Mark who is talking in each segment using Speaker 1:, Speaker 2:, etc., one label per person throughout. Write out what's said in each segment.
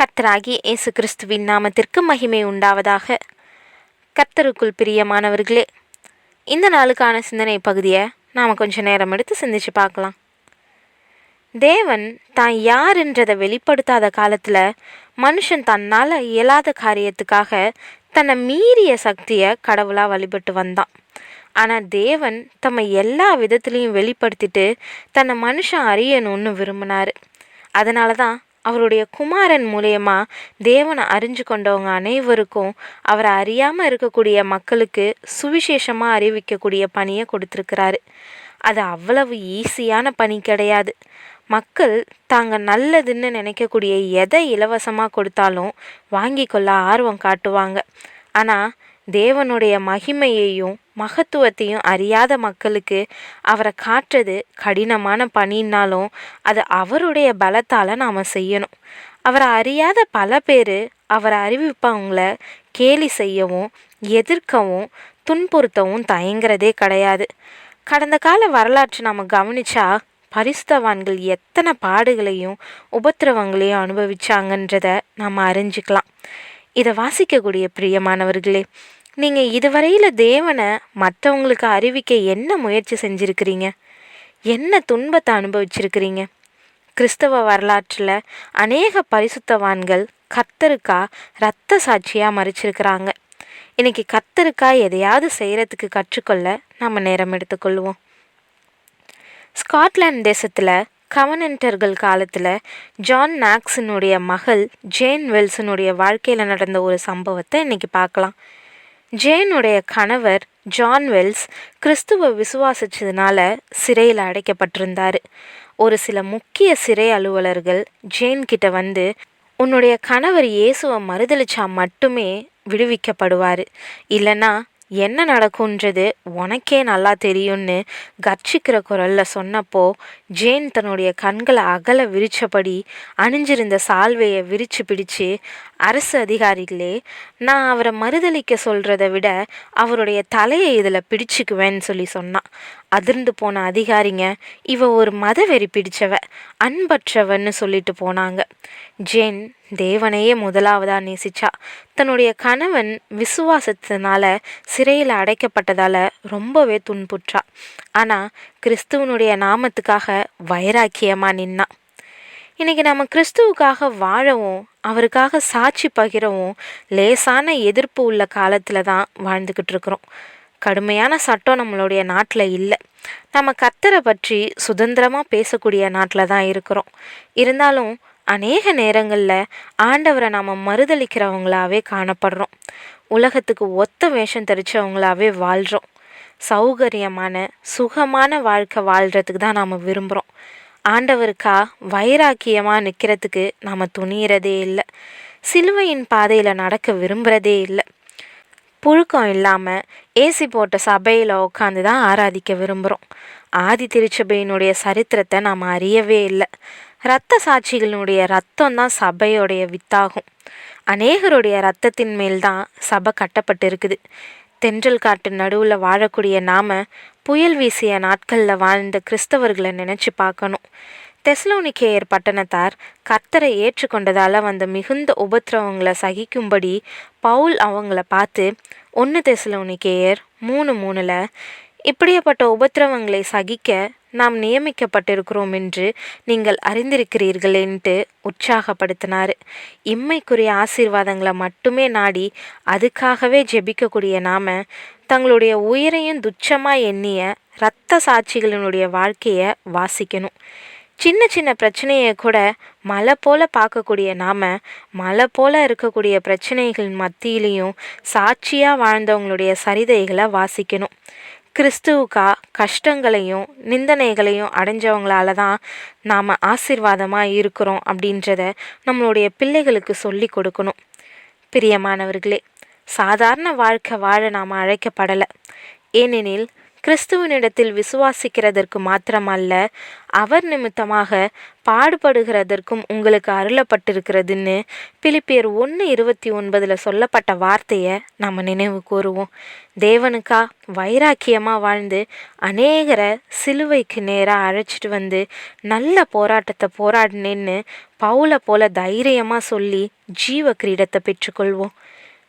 Speaker 1: கர்த்தராகிய இயேசு கிறிஸ்துவின் நாமத்திற்கு மகிமை உண்டாவதாக. கர்த்தருக்குள் பிரியமானவர்களே, இந்த நாளுக்கான சிந்தனை பகுதியை நாம் கொஞ்சம் நேரம் எடுத்து சிந்திச்சு பார்க்கலாம். தேவன் தான் யாருன்றதை வெளிப்படுத்தாத காலத்தில் மனுஷன் தன்னால் இயலாத காரியத்துக்காக தன்னை மீறிய சக்தியை கடவுளாக வழிபட்டு வந்தான். ஆனால் தேவன் தம்மை எல்லா விதத்துலேயும் வெளிப்படுத்திட்டு தன்னை மனுஷன் அறியணும்னு விரும்பினார். அதனால தான் அவருடைய குமாரன் மூலயமா தேவனை அறிஞ்சு கொண்டவங்க அனைவருக்கும் அவரை அறியாமல் இருக்கக்கூடிய மக்களுக்கு சுவிசேஷமாக அறிவிக்கக்கூடிய பணியை கொடுத்துருக்கிறாரு. அது அவ்வளவு ஈஸியான பணி கிடையாது. மக்கள் தாங்க நல்லதுன்னு நினைக்கக்கூடிய எதை இலவசமாக கொடுத்தாலும் வாங்கி கொள்ள ஆர்வம் காட்டுவாங்க. ஆனால் தேவனுடைய மகிமையையும் மகத்துவத்தையும் அறியாத மக்களுக்கு அவரை காட்டுறது கடினமான பணின்னாலும் அது அவருடைய பலத்தால் நாம் செய்யணும். அவரை அறியாத பல பேர் அவரை அறிவிப்பவங்கள கேலி செய்யவும் எதிர்க்கவும் துன்புறுத்தவும் தயங்குறதே கிடையாது. கடந்த கால வரலாற்றை நாம் கவனிச்சா பரிசுத்தவான்கள் எத்தனை பாடுகளையும் உபத்திரவங்களையும் அனுபவிச்சாங்கன்றதை நாம் அறிஞ்சிக்கலாம். இதை வாசிக்கக்கூடிய பிரியமானவர்களே, நீங்கள் இதுவரையில் தேவனை மற்றவங்களுக்கு அறிவிக்க என்ன முயற்சி செஞ்சுருக்கிறீங்க? என்ன துன்பத்தை அனுபவிச்சிருக்கிறீங்க? கிறிஸ்தவ வரலாற்றில் அநேக பரிசுத்தவான்கள் கர்த்தருக்கா இரத்த சாட்சியாக மறிச்சிருக்கிறாங்க. இன்னைக்கு கர்த்தருக்கா எதையாவது செய்கிறதுக்கு கற்றுக்கொள்ள நம்ம நேரம் எடுத்துக்கொள்வோம். ஸ்காட்லாந்து தேசத்தில் கவனன்டர்கள் காலத்தில் ஜான் நாக்ஸினுடைய மகள் ஜேன் வெல்ஸனுடைய வாழ்க்கையில் நடந்த ஒரு சம்பவத்தை இன்றைக்கி பார்க்கலாம். ஜேனுடைய கணவர் ஜான் வெல்ஸ் கிறிஸ்துவ விசுவாசிச்சதுனால சிறையில் அடைக்கப்பட்டிருந்தார். ஒரு சில முக்கிய சிறை அலுவலர்கள் ஜேன் கிட்ட வந்து, உன்னுடைய கணவர் இயேசுவை மறுதளிச்சா மட்டுமே விடுவிக்கப்படுவார், இல்லைன்னா என்ன நடக்கும்ன்றது உனக்கே நல்லா தெரியும்னு கர்ச்சிக்கிற குரலில் சொன்னப்போ ஜேன் தன்னுடைய கண்களை அகல விரிச்சபடி அணிஞ்சிருந்த சால்வையை விரித்து பிடிச்சு, அரசு அதிகாரிகளே, நான் அவரை மறுதளிக்க சொல்கிறத விட அவருடைய தலையை இதில் பிடிச்சிக்குவேன்னு சொன்னான். அதிர்ந்து போன அதிகாரிங்க, இவ ஒரு மதவெறி பிடிச்சவ, அன்பற்றவன்னு சொல்லிட்டு போனாங்க. ஜேன் தேவனையே முதலாவதாக நேசிச்சா. தன்னுடைய கணவன் விசுவாசத்தினால சிறையில் அடைக்கப்பட்டதால் ரொம்பவே துன்புற்றா. ஆனால் கிறிஸ்துவனுடைய நாமத்துக்காக வைராக்கியமாக நின்னா. இன்றைக்கி நம்ம கிறிஸ்துவுக்காக வாழவும் அவருக்காக சாட்சி பகிரவும் லேசான எதிர்ப்பு உள்ள காலத்தில் தான் வாழ்ந்துக்கிட்டு இருக்கிறோம். கடுமையான சட்டம் நம்மளுடைய நாட்டில் இல்லை. நம்ம கர்த்தரை பற்றி சுதந்திரமாக பேசக்கூடிய நாட்டில் தான் இருக்கிறோம். இருந்தாலும் அநேக நேரங்களில் ஆண்டவரை நாம் மறுதளிக்கிறவங்களாவே காணப்படுறோம். உலகத்துக்கு ஒத்த வேஷம் தெரிச்சவங்களாவே வாழ்கிறோம். சௌகரியமான சுகமான வாழ்க்கை வாழ்கிறதுக்கு தான் நாம் விரும்புகிறோம். ஆண்டவருக்கா வைராக்கியமாக நிற்கிறதுக்கு நாம் துணிகிறதே இல்லை. சிலுவையின் பாதையில் நடக்க விரும்புகிறதே இல்லை. புழுக்கம் இல்லாமல் ஏசி போட்ட சபையில் உட்காந்து தான் ஆராதிக்க விரும்புகிறோம். ஆதி திருச்சபையினுடைய சரித்திரத்தை நாம் அறியவே இல்லை. இரத்த சாட்சிகளினுடைய ரத்தம் தான் சபையோடைய வித்தாகும். அநேகருடைய இரத்தத்தின் மேல் தான் சபை கட்டப்பட்டு இருக்குது. தென்றல் காட்டு நடுவில் வாழக்கூடிய நாம் புயல் வீசிய நாட்களில் வாழ்ந்த கிறிஸ்தவர்களை நினச்சி பார்க்கணும். தெசலோனிக்கேயர் பட்டணத்தார் கர்த்தரை ஏற்றுக்கொண்டதால் வந்த மிகுந்த உபத்திரவங்களை சகிக்கும்படி பவுல் அவங்கள பார்த்து 1 தெசலோனிக்கேயர் 3:3 இப்படியப்பட்ட உபத்திரவங்களை சகிக்க நாம் நியமிக்கப்பட்டிருக்கிறோம் என்று நீங்கள் அறிந்திருக்கிறீர்களேன்ட்டு உற்சாகப்படுத்தினார். இம்மைக்குரிய ஆசீர்வாதங்களை மட்டுமே நாடி அதுக்காகவே ஜெபிக்கக்கூடிய நாம் தங்களுடைய உயிரையும் துச்சமாக எண்ணிய இரத்த சாட்சிகளினுடைய வாழ்க்கையை வாசிக்கணும். சின்ன சின்ன பிரச்சனையை கூட மலை போல் பார்க்கக்கூடிய நாம் மலை போல் இருக்கக்கூடிய பிரச்சனைகள் மத்தியிலையும் சாட்சியாக வாழ்ந்தவங்களுடைய சரிதைகளை வாசிக்கணும். கிறிஸ்துவுக்கா கஷ்டங்களையும் நிந்தனைகளையும் அடைஞ்சவங்களால தான் நாம் ஆசீர்வாதமாக இருக்கிறோம் அப்படின்றத நம்மளுடைய பிள்ளைகளுக்கு சொல்லி கொடுக்கணும். பிரியமானவர்களே, சாதாரண வாழ்க்கை வாழ நாம் அழைக்கப்படலை. ஏனெனில் கிறிஸ்துவனிடத்தில் விசுவாசிக்கிறதற்கு மாத்திரமல்ல, அவர் நிமித்தமாக பாடுபடுகிறதற்கும் உங்களுக்கு அருளப்பட்டிருக்கிறதுன்னு பிலிப்பியர் 1:29 சொல்லப்பட்ட வார்த்தையை நம்ம நினைவு கூறுவோம். தேவனுக்கா வைராக்கியமாக வாழ்ந்து அநேகரை சிலுவைக்கு நேராக அழைச்சிட்டு வந்து நல்ல போராட்டத்தை போராடினேன்னு பவுலை போல தைரியமாக சொல்லி ஜீவ கிரீடத்தை பெற்றுக்கொள்வோம்.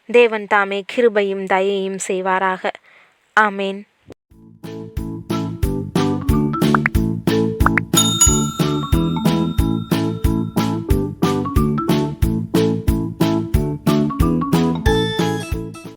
Speaker 1: தேவன் தாமே கிருபையும் தயையும் செய்வாராக. ஆமேன்.